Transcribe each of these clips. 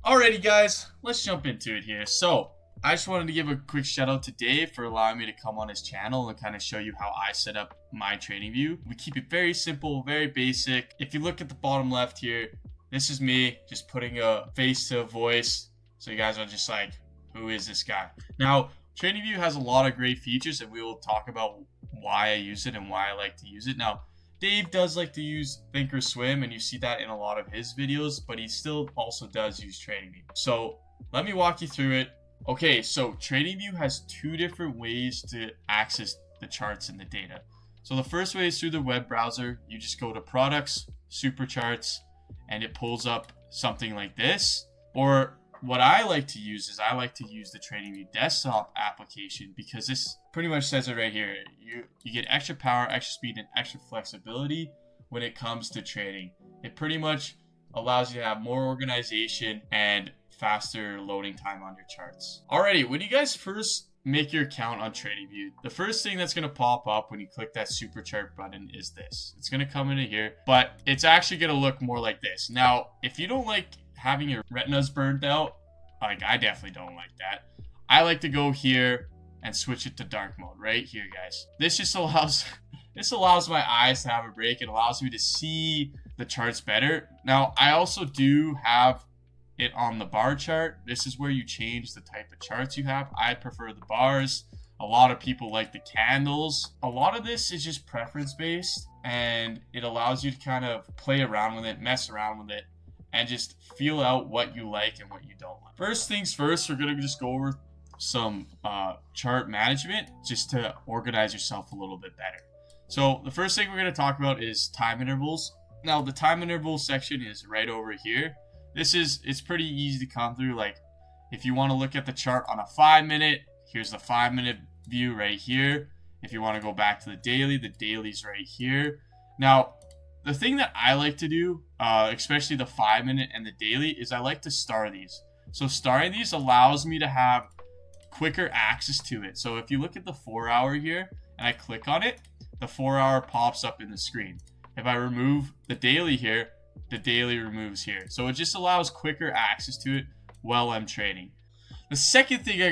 Alrighty guys, let's jump into it here. So, I just wanted to give a quick shout out to Dave for allowing me to come on his channel and kind of show you how I set up my trading view. We keep it very simple, very basic. If you look at the bottom left here, this is me just putting a face to a voice. So you guys are just like, who is this guy? Now, TradingView has a lot of great features and we will talk about why I use it and why I like to use it. Now, Dave does like to use Thinkorswim, and you see that in a lot of his videos, but he still also does use TradingView. So let me walk you through it. Okay, so TradingView has two different ways to access the charts and the data. So the first way is through the web browser. You just go to Products, Super Charts, and it pulls up something like this. Or what I like to use is I like to use the TradingView desktop application because this pretty much says it right here. You get extra power, extra speed, and extra flexibility when it comes to trading. It pretty much allows you to have more organization and faster loading time on your charts. Alrighty, when you guys first make your account on TradingView, the first thing that's going to pop up when you click that super chart button is this. It's going to come into here, but it's actually going to look more like this. Now, if you don't like having your retinas burned out, like I definitely don't like that, I like to go here and switch it to dark mode right here, guys. This just allows my eyes to have a break. It allows me to see the charts better. Now, I also do have it on the bar chart. This is where you change the type of charts you have. I prefer the bars. A lot of people like the candles. A lot of this is just preference based, and it allows you to kind of play around with it, mess around with it, and just feel out what you like and what you don't like. First things first, we're gonna just go over some chart management just to organize yourself a little bit better. So the first thing we're gonna talk about is time intervals. Now the time interval section is right over here. It's pretty easy to come through. Like if you want to look at the chart on a 5-minute, here's the 5-minute view right here. If you want to go back to the daily's right here. Now, the thing that I like to do, especially the 5-minute and the daily, is I like to star these. So starring these allows me to have quicker access to it. So if you look at the 4-hour here and I click on it, the 4-hour pops up in the screen. If I remove the daily here, the daily removes here. So it just allows quicker access to it while I'm trading. The second thing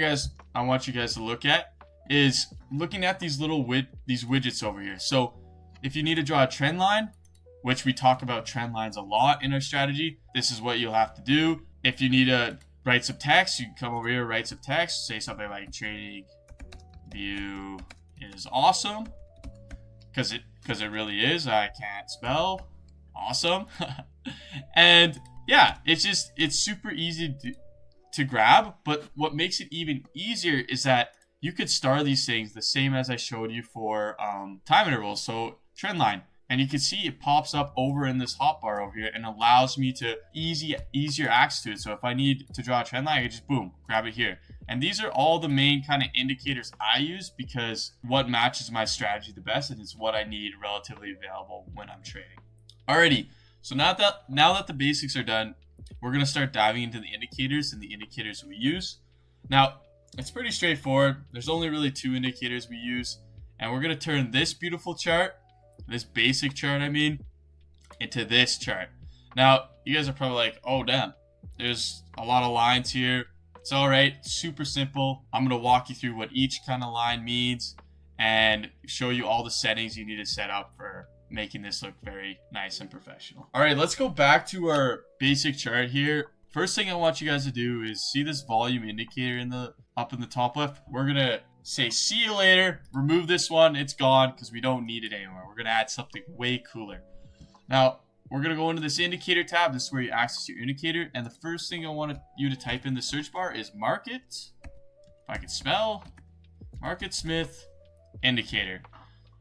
I want you guys to look at is looking at these little widgets over here. So if you need to draw a trend line, which we talk about trend lines a lot in our strategy, this is what you'll have to do. If you need to write some text, you can come over here, write some text, say something like trading view is awesome, because it really is. I can't spell awesome. And yeah, it's super easy to grab, but what makes it even easier is that you could star these things the same as I showed you for time intervals. So trend line, and you can see it pops up over in this hotbar over here and allows me to easier access to it. So if I need to draw a trend line, I can just boom, grab it here. And these are all the main kind of indicators I use because what matches my strategy the best, and it's what I need relatively available when I'm trading. Alrighty, so now that the basics are done, we're gonna start diving into the indicators and the indicators we use. Now, it's pretty straightforward. There's only really 2 indicators we use, and we're gonna turn this beautiful chart, this basic chart I mean, into this chart. Now, you guys are probably like, oh damn, there's a lot of lines here. It's alright, super simple. I'm gonna walk you through what each kind of line means and show you all the settings you need to set up for making this look very nice and professional. Alright, let's go back to our basic chart here. First thing I want you guys to do is see this volume indicator up in the top left. We're gonna say see you later, remove this one, it's gone because we don't need it anymore. We're gonna add something way cooler. Now we're gonna go into this indicator tab. This is where you access your indicator, and the first thing I want you to type in the search bar is market, if I can spell, Market Smith indicator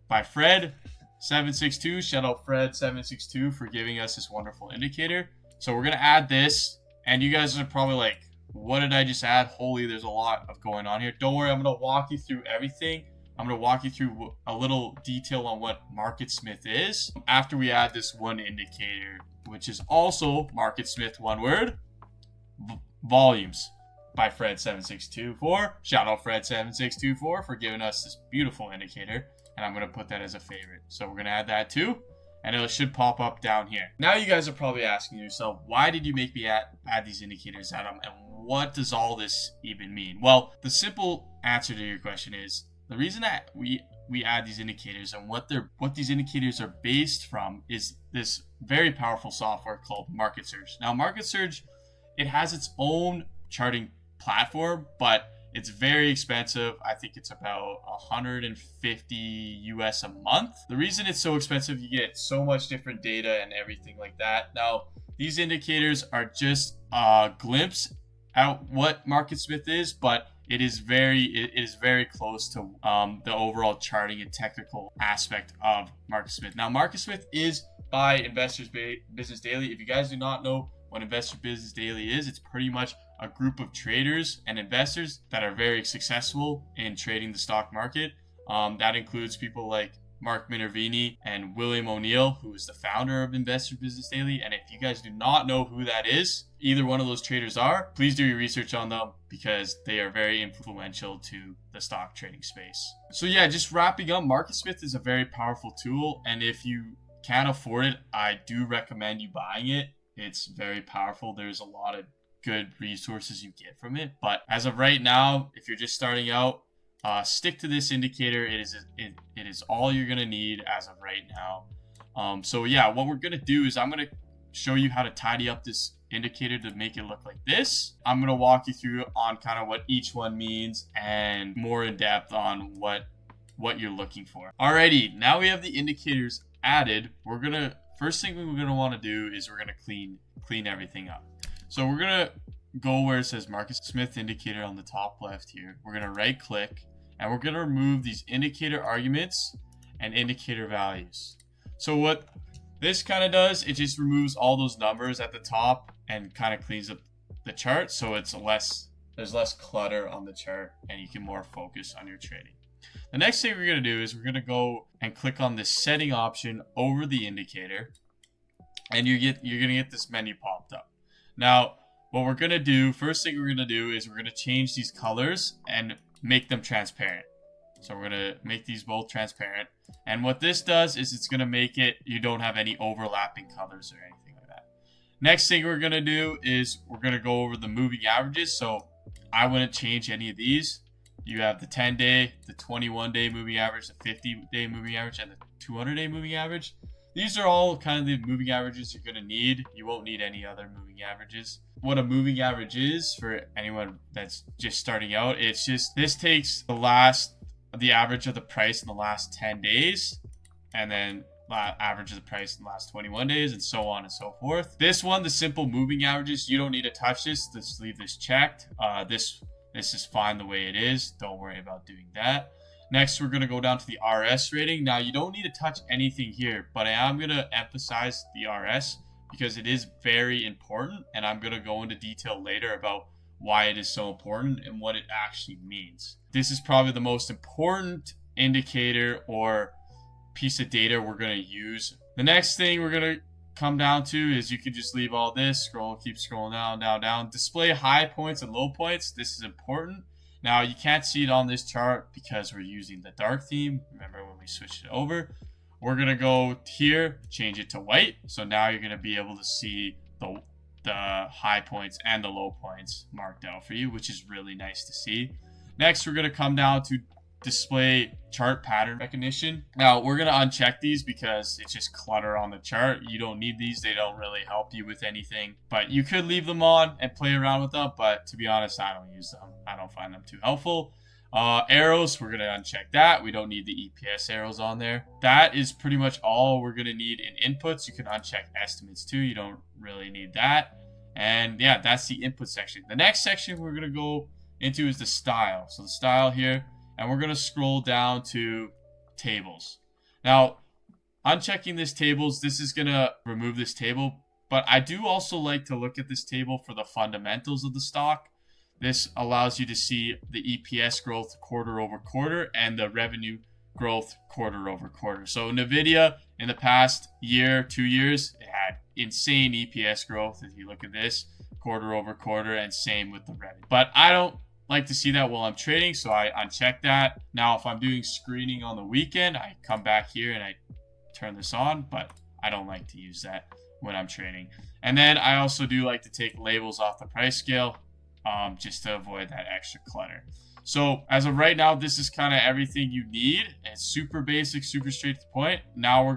by Fred762. Shout out Fred762 for giving us this wonderful indicator. So we're gonna add this, and you guys are probably like, what did I just add? Holy, there's a lot of going on here. Don't worry, I'm gonna walk you through everything. I'm gonna walk you through a little detail on what Market Smith is after we add this one indicator, which is also Market Smith, one word, volumes by Fred7624. Shout out Fred7624 for giving us this beautiful indicator, and I'm gonna put that as a favorite. So we're gonna add that too. and it should pop up down here. Now you guys are probably asking yourself, why did you make me add these indicators, Adam, and what does all this even mean? Well, the simple answer to your question is the reason that we add these indicators and what these indicators are based from is this very powerful software called Market Surge. Now, Market Surge, it has its own charting platform, but it's very expensive. I think it's about 150 US a month. The reason it's so expensive, you get so much different data and everything like that. Now, these indicators are just a glimpse at what MarketSmith is, but it is very close to the overall charting and technical aspect of MarketSmith. Now, MarketSmith is by Investors Business Daily. If you guys do not know what Investor Business Daily is, it's pretty much a group of traders and investors that are very successful in trading the stock market. That includes people like Mark Minervini and William O'Neill, who is the founder of Investor Business Daily. And if you guys do not know who that is, either one of those traders are, please do your research on them because they are very influential to the stock trading space. So yeah, just wrapping up, MarketSmith is a very powerful tool. And if you can't afford it, I do recommend you buying it. It's very powerful. There's a lot of good resources you get from it. But as of right now, if you're just starting out, stick to this indicator. It is all you're gonna need as of right now. So yeah, what we're gonna do is I'm gonna show you how to tidy up this indicator to make it look like this. I'm gonna walk you through on kind of what each one means and more in depth on what you're looking for. Alrighty, now we have the indicators added. First thing we're gonna want to do is we're gonna clean everything up. So we're gonna go where it says MarketSmith indicator on the top left here. We're gonna right click and we're gonna remove these indicator arguments and indicator values. So what this kind of does, it just removes all those numbers at the top and kind of cleans up the chart, so there's less clutter on the chart and you can more focus on your trading. The next thing we're going to do is we're going to go and click on this setting option over the indicator, and you're going to get this menu popped up. Now, what we're going to do, first thing we're going to do is we're going to change these colors and make them transparent. So we're going to make these both transparent. And what this does is it's going to make it, you don't have any overlapping colors or anything like that. Next thing we're going to do is we're going to go over the moving averages. So I wouldn't change any of these. You have the 10-day, the 21-day moving average, the 50-day moving average, and the 200-day moving average. These are all kind of the moving averages you're going to need. You won't need any other moving averages. What a moving average is for anyone that's just starting out, it's just, this takes the average of the price in the last 10 days, and then average of the price in the last 21 days, and so on and so forth. This one, the simple moving averages, you don't need to touch this. Just leave this checked. This is fine the way it is. Don't worry about doing that. Next, we're going to go down to the RS rating. Now, you don't need to touch anything here, but I am going to emphasize the RS because it is very important, and I'm going to go into detail later about why it is so important and what it actually means. This is probably the most important indicator or piece of data we're going to use. The next thing we're going to come down to is you can just leave all this, keep scrolling down. Display high points and low points. This is important. Now, you can't see it on this chart because we're using the dark theme. Remember when we switched it over? We're going to go here, change it to white. So now you're going to be able to see the high points and the low points marked out for you, which is really nice to see. Next, we're going to come down to display chart pattern recognition. Now, we're going to uncheck these because it's just clutter on the chart. You don't need these. They don't really help you with anything, but you could leave them on and play around with them. But to be honest, I don't use them. I don't find them too helpful. Arrows, we're going to uncheck that. We don't need the EPS arrows on there. That is pretty much all we're going to need in inputs. You can uncheck estimates too. You don't really need that. And yeah, that's the input section. The next section we're going to go into is the style. So the style here, and we're going to scroll down to tables. Now, unchecking this tables, this is going to remove this table, but I do also like to look at this table for the fundamentals of the stock. This allows you to see the EPS growth quarter over quarter and the revenue growth quarter over quarter. So Nvidia in the past year, 2 years, it had insane EPS growth. If you look at this quarter over quarter, and same with the revenue. But I don't like to see that while I'm trading, so I uncheck that. Now, if I'm doing screening on the weekend, I come back here and I turn this on, but I don't like to use that when I'm trading. And then I also do like to take labels off the price scale, just to avoid that extra clutter. So as of right now, this is kind of everything you need. It's super basic, super straight to the point. Now we're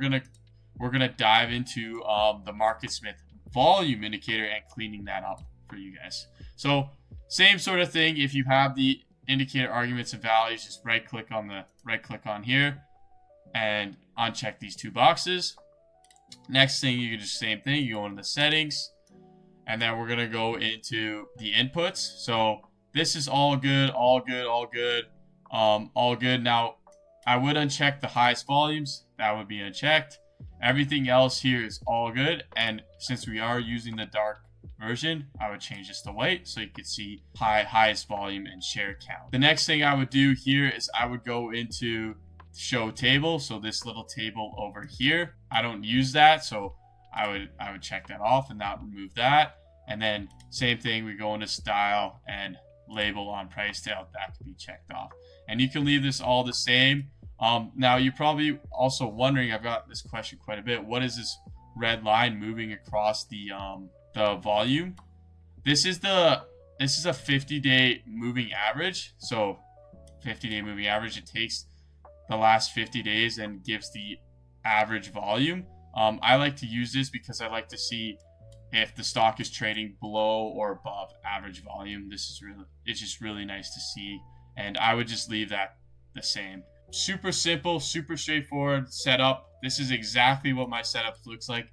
gonna dive into the MarketSmith volume indicator and cleaning that up for you guys. So same sort of thing. If you have the indicator arguments and values, just right click on here and uncheck these two boxes. Next thing, you can do the same thing. You go into the settings, and then we're gonna go into the inputs. So this is all good, all good, all good, all good. Now I would uncheck the highest volumes. That would be unchecked. Everything else here is all good. And since we are using the dark version, I would change this to white so you could see highest volume and share count. The next thing I would do here is I would go into show table. So this little table over here, I don't use that, so I would check that off and not remove that. And then same thing, we go into style and label on price tail, that can be checked off. And you can leave this all the same. Now you're probably also wondering, I've got this question quite a bit, what is this red line moving across the volume? This is a 50-day moving average. So 50-day moving average, it takes the last 50 days and gives the average volume. I like to use this because I like to see if the stock is trading below or above average volume. It's just really nice to see, and I would just leave that the same. Super simple, super straightforward setup. This is exactly what my setup looks like.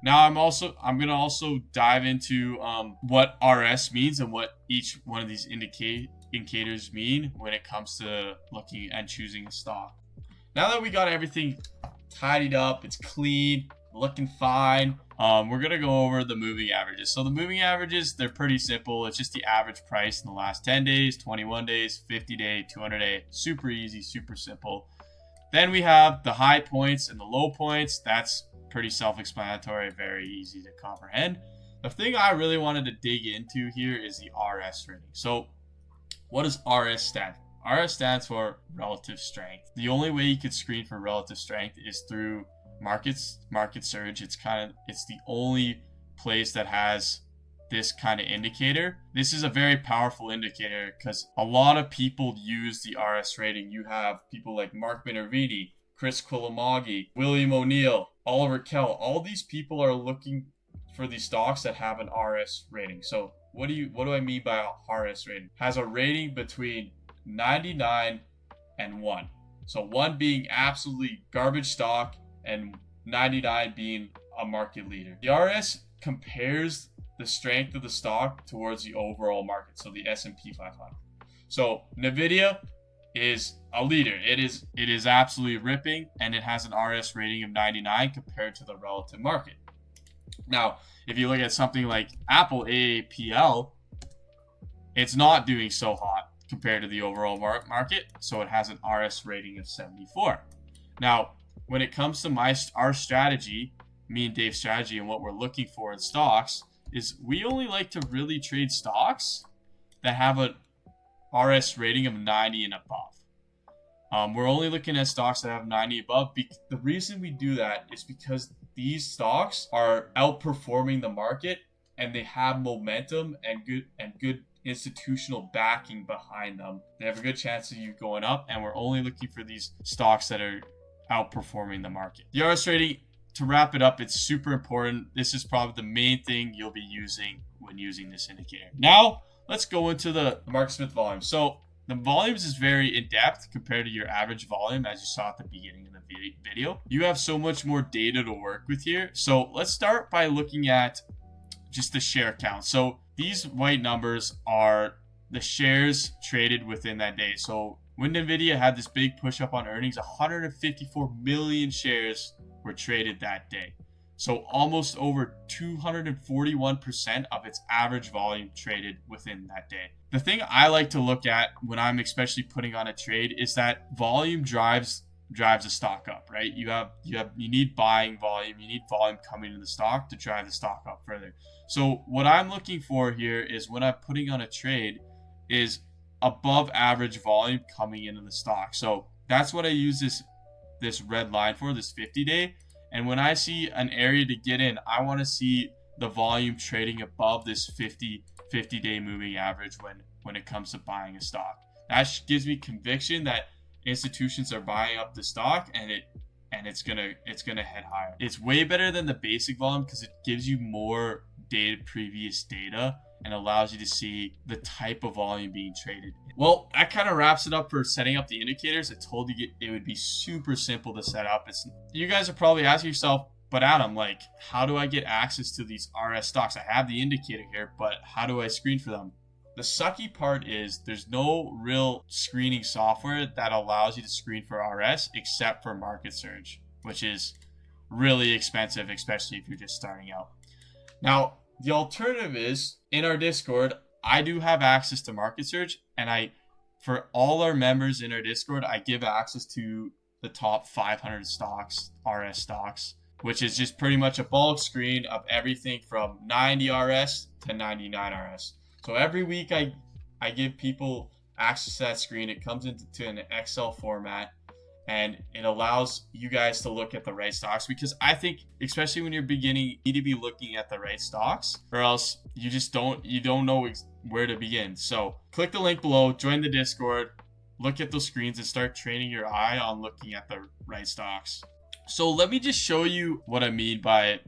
Now I'm gonna also dive into what RS means and what each one of these indicators mean when it comes to looking and choosing a stock. Now that we got everything tidied up, it's clean, looking fine, we're gonna go over the moving averages. So the moving averages, they're pretty simple. It's just the average price in the last 10 days, 21 days, 50 day, 200 day. Super easy, super simple. Then we have the high points and the low points. That's pretty self-explanatory, very easy to comprehend. The thing I really wanted to dig into here is the RS rating. So what does RS stand for? RS stands for relative strength. The only way you could screen for relative strength is through market surge. It's the only place that has this kind of indicator. This is a very powerful indicator because a lot of people use the RS rating. You have people like Mark Minervini, Chris Quilamagi, William O'Neill, Oliver Kell. All these people are looking for these stocks that have an RS rating. So what do I mean by a RS rating? Has a rating between 99 and 1. So 1 being absolutely garbage stock and 99 being a market leader. The RS compares the strength of the stock towards the overall market, so the S&P 500. So Nvidia is a leader. It is absolutely ripping, and it has an RS rating of 99 compared to the relative market. Now, if you look at something like Apple AAPL, it's not doing so hot compared to the overall market, so it has an RS rating of 74. Now, when it comes to our strategy, me and Dave's strategy, and what we're looking for in stocks, is we only like to really trade stocks that have a RS rating of 90 and above. We're only looking at stocks that have 90 above. The reason we do that is because these stocks are outperforming the market, and they have momentum and good institutional backing behind them. They have a good chance of you going up, and we're only looking for these stocks that are outperforming the market. The RS rating, to wrap it up, it's super important. This is probably the main thing you'll be using when using this indicator. Now, let's go into the MarketSmith volume. So the volumes is very in-depth compared to your average volume, as you saw at the beginning of the video. You have so much more data to work with here. So let's start by looking at just the share count. So these white numbers are the shares traded within that day. So when Nvidia had this big push up on earnings, 154 million shares were traded that day. So almost over 241% of its average volume traded within that day. The thing I like to look at when I'm especially putting on a trade is that volume drives a stock up, right? You need buying volume, you need volume coming into the stock to drive the stock up further. So what I'm looking for here is when I'm putting on a trade is above average volume coming into the stock. So that's what I use this red line for, this 50 day. And when I see an area to get in, I want to see the volume trading above this 50-day moving average when it comes to buying a stock. That gives me conviction that institutions are buying up the stock, and it's gonna head higher. It's way better than the basic volume because it gives you more previous data and allows you to see the type of volume being traded. Well, that kind of wraps it up for setting up the indicators. I told you it would be super simple to set up. You guys are probably asking yourself, but Adam, like, how do I get access to these RS stocks? I have the indicator here, but how do I screen for them? The sucky part is there's no real screening software that allows you to screen for RS except for Market Surge, which is really expensive, especially if you're just starting out. Now, the alternative is in our Discord, I do have access to Market Surge, and for all our members in our Discord, I give access to the top 500 stocks, RS stocks, which is just pretty much a bulk screen of everything from 90 RS to 99 RS. So every week I give people access to that screen. It comes into an Excel format, and it allows you guys to look at the right stocks, because I think, especially when you're beginning, you need to be looking at the right stocks, or else you don't know where to begin. So click the link below, join the Discord, look at those screens, and start training your eye on looking at the right stocks. So let me just show you what I mean by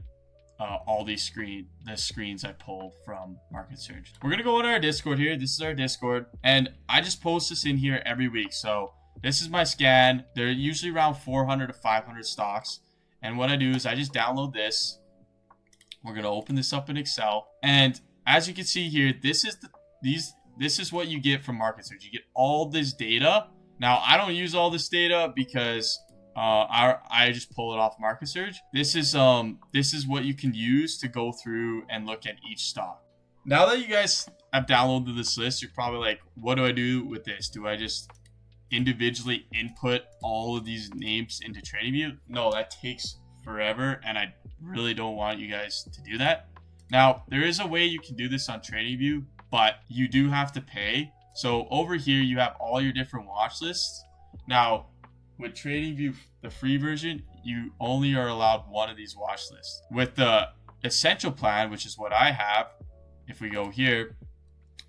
all these screens I pull from Market Surge. We're gonna go on our Discord here. This is our Discord, and I just post this in here every week. So this is my scan. They're usually around 400 to 500 stocks, and what I do is I just download this. We're gonna open this up in Excel, and as you can see here, this is what you get from Market Surge. You get all this data. Now, I don't use all this data because I just pull it off Market Surge. This is what you can use to go through and look at each stock. Now that you guys have downloaded this list, you're probably like, what do I do with this? Do I just individually input all of these names into TradingView? No, that takes forever, and I really don't want you guys to do that. Now, there is a way you can do this on TradingView, but you do have to pay. So over here, you have all your different watch lists. Now, with TradingView, the free version, you only are allowed one of these watch lists. With the essential plan, which is what I have, if we go here,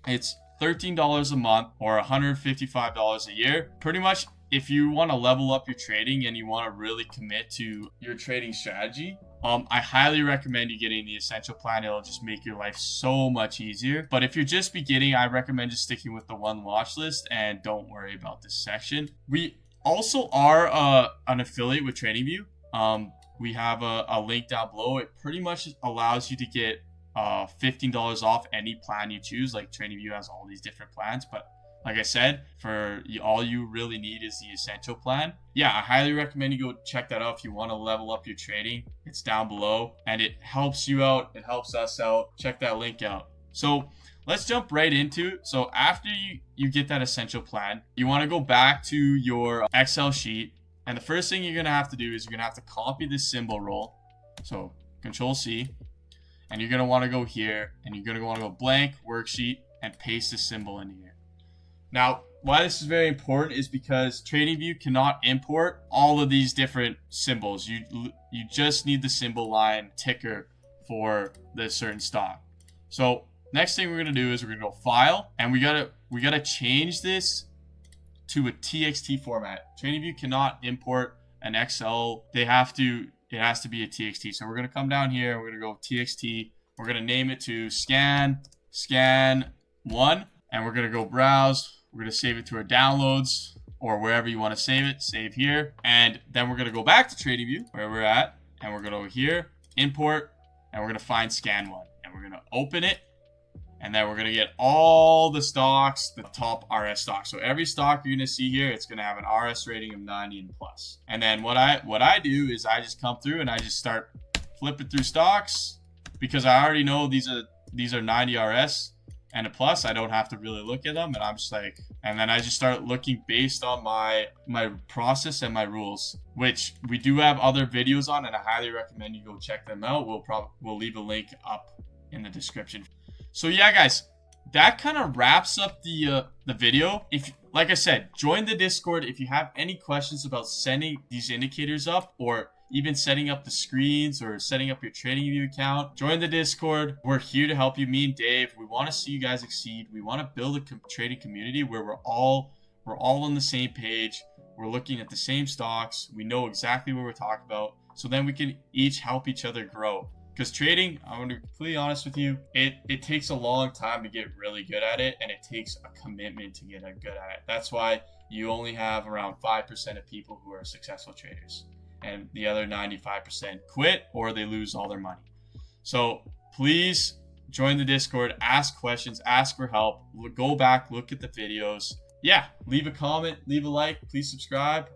it's $13 a month or $155 a year. Pretty much, if you want to level up your trading and you want to really commit to your trading strategy, I highly recommend you getting the essential plan. It'll just make your life so much easier. But if you're just beginning, I recommend just sticking with the one watch list and don't worry about this section. We also are an affiliate with TradingView. We have a link down below. It pretty much allows you to get $15 off any plan you choose. Like, TradingView has all these different plans, but like I said, all you really need is the essential plan. Yeah, I highly recommend you go check that out if you want to level up your trading. It's down below, and it helps you out. It helps us out. Check that link out. So let's jump right into it. So after you get that essential plan, you want to go back to your Excel sheet, and the first thing you're going to have to do is you're going to have to copy this symbol roll. So Control C, and you're going to want to go here, and you're going to want to go blank worksheet and paste this symbol in here. Now, why this is very important is because TradingView cannot import all of these different symbols. You just need the symbol line ticker for the certain stock. So next thing we're gonna do is we're gonna go File, and we gotta change this to a TXT format. TradingView cannot import an Excel. It has to be a TXT. So we're gonna come down here. We're gonna go TXT. We're gonna name it to scan 1, and we're gonna go browse. We're going to save it to our downloads or wherever you want to save it. Save here. And then we're going to go back to TradingView where we're at. And we're going to go here, import, and we're going to find scan 1. And we're going to open it. And then we're going to get all the stocks, the top RS stocks. So every stock you're going to see here, it's going to have an RS rating of 90 and plus. And then what I do is I just come through and I just start flipping through stocks, because I already know these are 90 RS. And a plus, I don't have to really look at them, and I'm just like, and then I just start looking based on my process and my rules, which we do have other videos on, and I highly recommend you go check them out. We'll leave a link up in the description. So yeah, guys, that kind of wraps up the video. Like I said, join the Discord if you have any questions about setting these indicators up, or even setting up the screens or setting up your TradingView account, join the Discord. We're here to help you. Me and Dave, we want to see you guys succeed. We want to build a trading community where we're all on the same page. We're looking at the same stocks. We know exactly what we're talking about. So then we can each help each other grow. Because trading, I'm going to be completely honest with you, it takes a long time to get really good at it, and it takes a commitment to get good at it. That's why you only have around 5% of people who are successful traders, and the other 95% quit or they lose all their money. So please join the Discord, ask questions, ask for help, go back, look at the videos. Yeah, leave a comment, leave a like, please subscribe.